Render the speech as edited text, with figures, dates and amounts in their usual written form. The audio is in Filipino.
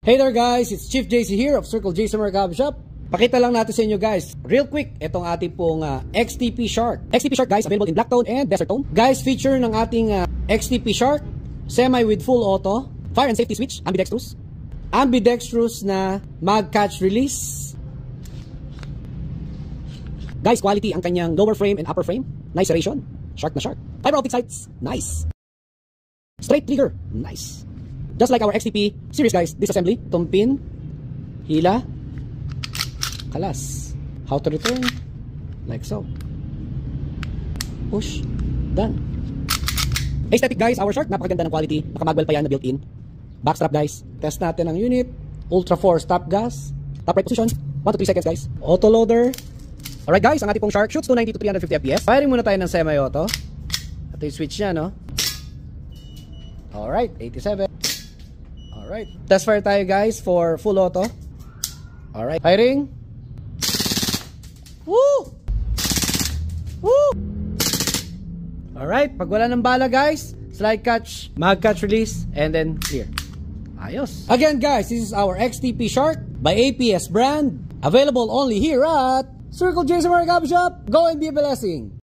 Hey there guys, it's Chief JC here of Circle J Summer Cab Shop. Pakita lang natin sa inyo guys, real quick, itong ating pong XTP Shark. XTP Shark guys, available in black tone and desert tone. Guys, feature ng ating XTP Shark, semi with full auto, fire and safety switch, ambidextrous. Ambidextrous na mag catch release. Guys, quality ang kanyang lower frame and upper frame. Nice serration, shark na shark. Fiber optic sights, nice. Straight trigger, nice. Just like our XTP series guys, disassembly, tumpin, hila, kalas. How to return? Like so. Push, done. Aesthetic guys, our shark, napakaganda ng quality. Nakamagwell pa yan na built-in. Backstrap guys, test natin ang unit. Ultra 4 stop gas. Top right position, 1 to 3 seconds guys. Auto loader. Alright guys, ang ating pong shark shoots 290 to 350 fps. Firing muna tayo ng semi-auto. Ito yung switch niya, no? Alright, 87. Alright, test fire tayo guys for full auto. Alright, firing. Woo! Woo! Alright, pag wala ng bala guys, slide catch, mag catch release, and then clear. Ayos. Again guys, this is our XTP Shark by APS brand. Available only here at Circle J Summer Cab Shop. Go and be a blessing.